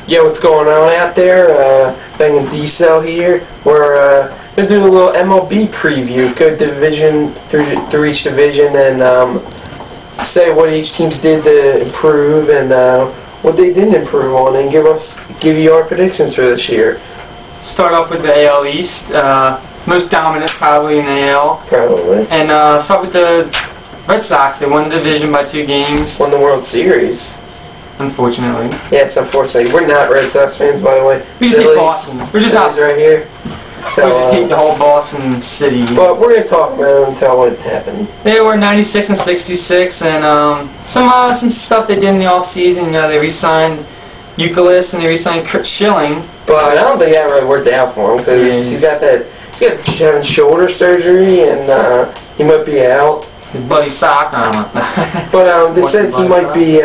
Yo, what's going on out there? Banging D-Cell here. We're gonna do a little MLB preview. Go division through each division and say what each teams did to improve and what they didn't improve on, and give you our predictions for this year. Start off with the AL East. Most dominant probably in the AL. Probably. And start with the Red Sox. They won the division by 2 games. Won the World Series. Unfortunately. Yes, unfortunately. We're not Red Sox fans, by the way. We just hate Boston. We're just out right here. So, we just hate the whole Boston city. But we're gonna talk about it and tell what happened. They were 96 and 66, and some stuff they did in the off season. You know, they re-signed Euclid and they re-signed Schilling. But I don't think that really worked out for him because he's having shoulder surgery and he might be out. His buddy Sock. But they said he might be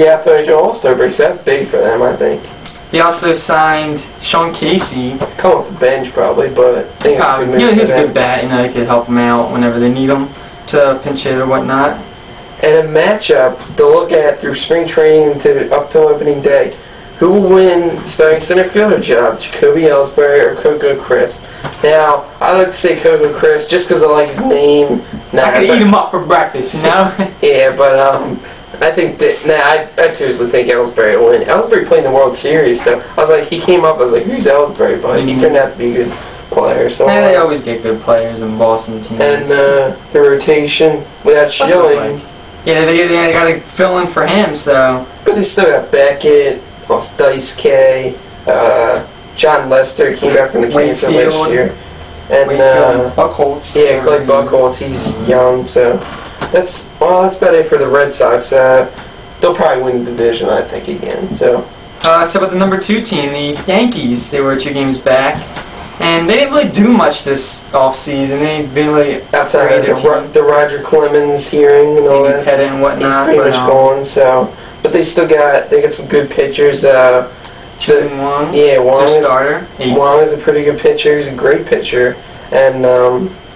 after the All-Star break, so that's big for them, I think. They also signed Sean Casey. Come off the bench probably, but I think he's a good bat. You know, they could help him out whenever they need him to pinch hit or whatnot. And a matchup to look at through spring training up till opening day. Who will win the starting center fielder job, Jacoby Ellsbury or Coco Crisp? Now, I like to say Coco Crisp just because I like his name. I could eat him up for breakfast, you know? Yeah, but I think that, I seriously think Ellsbury will win. Ellsbury played in the World Series, though. I was like, he came up, I was like, who's Ellsbury? But he turned out to be a good player. So they always get good players in Boston teams. And the rotation without Schilling. Yeah, they got to fill in for him, so. But they still got Beckett, Dice K, John Lester came back from the cancer last year. And Buchholz. Yeah, Clay Buchholz, he's young, so that's about it for the Red Sox. They'll probably win the division, I think, again. So about the number 2 team, the Yankees. They were 2 games back, and they didn't really do much this off season. They didn't really outside of the Roger Clemens hearing and all that. Pettit and whatnot. He's pretty much gone. So, but they got some good pitchers. Wong. Yeah, Wong is a pretty good pitcher. He's a great pitcher, and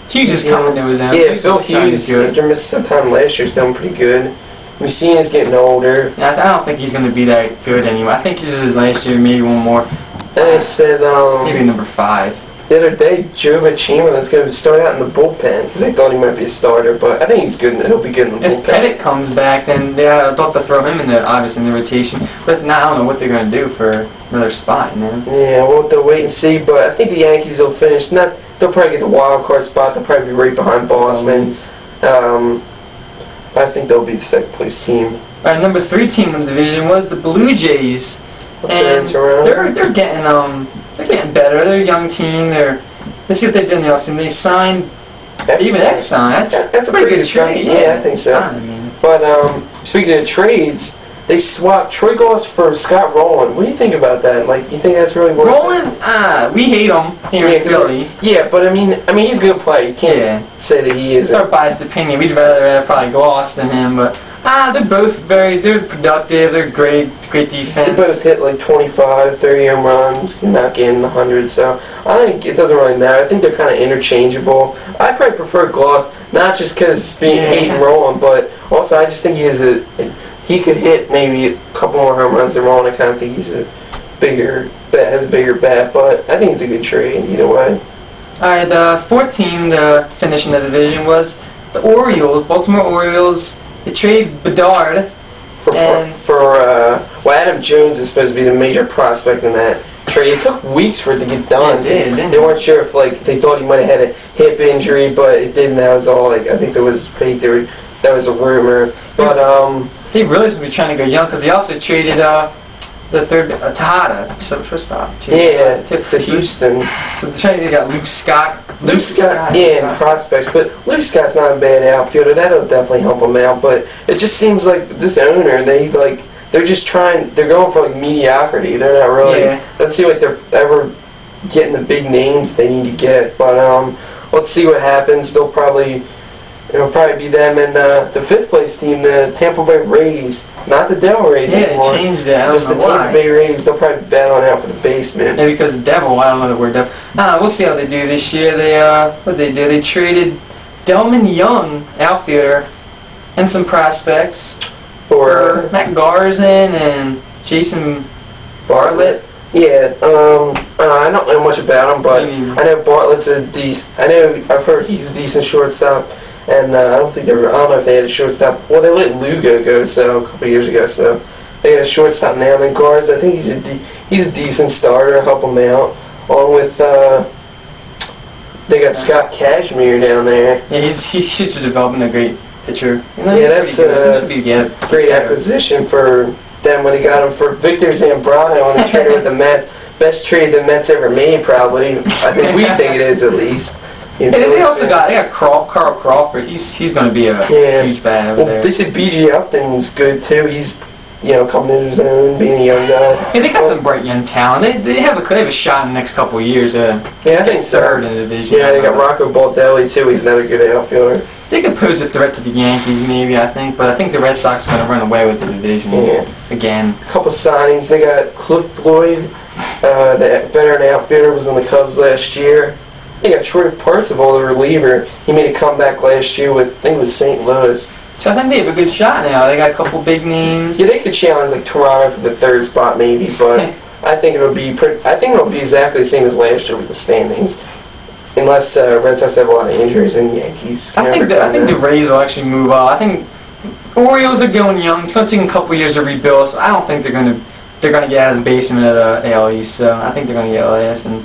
Hughes is coming to his own. Yeah, Phil Hughes, after missing some time last year, is doing pretty good. Messina's getting older. Yeah, I don't think he's going to be that good anymore. I think this is his last year, maybe one more. And they said maybe number 5. The other day, Joe Chamberlain's going to start out in the bullpen because they thought he might be a starter, but I think he's good. He'll be good in the bullpen. If Pettit comes back, then they thought to throw him in there, obviously in the rotation. But if not, I don't know what they're going to do for another spot, you know? Yeah, we'll have to wait and see. But I think the Yankees will finish. They'll probably get the wild card spot. They'll probably be right behind Boston. I think they'll be the second place team. Our number 3 team in the division was the Blue Jays, and they're getting better. They're a young team. Let's see what they did in the offseason. They signed David Exxon. That's a pretty good trade. Yeah, I think so. But speaking of trades, they swapped Troy Glaus for Scott Rowland. What do you think about that? Like, you think that's really worth it? Rowland, we hate him here in Philly. Yeah, but I mean, he's a good player. You can't say that he is. It's our biased opinion. We'd rather have probably Glaus than him, but they're both they're productive. They're great defense. They both hit like 25, 30 home runs, not getting 100. So I think it doesn't really matter. I think they're kind of interchangeable. I probably prefer Glaus, not just because hating Rowland, but also I just think he could hit maybe a couple more home runs than Rowland. I kind of think he's has a bigger bat, but I think it's a good trade either way. Alright, the 4th team to finish in the division was the Orioles, Baltimore Orioles. They traded Bedard Adam Jones is supposed to be the major prospect in that trade. It took weeks for it to get done. They weren't sure if they thought he might have had a hip injury, but it didn't. That was all. I think that was a rumor. But they really should be trying to go young because they also traded the 3rd Tejada shortstop. To Houston. So they got Luke Scott. And prospects, but Luke Scott's not a bad outfielder. That'll definitely help him out. But it just seems like this owner, they're just trying. They're going for mediocrity. They're not really. Doesn't seem like they're ever getting the big names they need to get. But let's see what happens. It'll probably be them and the 5th place team, the Tampa Bay Rays. Not the Devil Rays anymore. They changed it. I don't just know the Tampa Bay Rays. They'll probably be battling out for the basement. Yeah, because the Devil. I don't know the word Devil. We'll see how they do this year. What they do? They traded Delman Young, outfielder, and some prospects. for Matt Garzin and Jason Bartlett. Yeah, I don't know much about him, but I know Bartlett's I've heard he's a decent shortstop, and I don't know if they had a shortstop. Well, they let Lugo go a couple years ago, so they got a shortstop now. And Garza, I think he's a decent starter. Help him out, along with they got Scott Cashmere down there. Yeah, he's developing a great pitcher. Yeah, that's a great acquisition for them when they got him for Victor Zambrano when they traded with the Mets. Best trade the Mets ever made, probably. I think we think it is, at least. And they also got Carl Crawford. He's going to be a huge bat over there. They said B.J. Upton's good too. He's coming into his own, being a young guy. Yeah, they got some bright young talent. They have a shot in the next couple of years. Yeah, I think so. Third in the division. Yeah, they got Rocco Baldelli too. He's another good outfielder. They could pose a threat to the Yankees, maybe, I think, but I think the Red Sox are going to run away with the division again. A couple signings. They got Cliff Floyd, the veteran outfielder, was on the Cubs last year. They got Troy Percival, the reliever. He made a comeback last year with, I think it was St. Louis. So I think they have a good shot now. They got a couple big names. Yeah, they could challenge like Toronto for the third spot maybe, but I think it'll be exactly the same as last year with the standings. Unless Red Sox have a lot of injuries and Yankees. I think the Rays will actually move on. I think Orioles are going young. It's going to take a couple years to rebuild, so I don't think they're going to get out of the basement of the AL East. So I think they're going to get last, and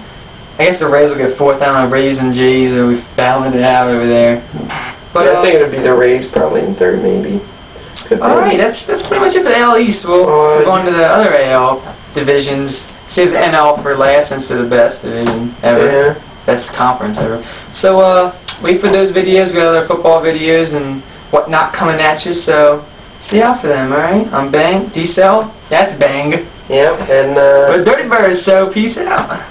I guess the Rays will get fourth down. The Rays and Jays are battling it out over there. But I think it'll be the Rays probably in third, maybe. Alright, that's pretty much it for the AL East. We'll move on to the other AL divisions. Save the NL for last instead of the best division ever. Yeah. Best conference ever. So, wait for those videos. We got other football videos and whatnot coming at you, so see out for them, alright? I'm Bang. D-Cell. That's Bang. Yep, and we're DurtyBirdz, so peace out.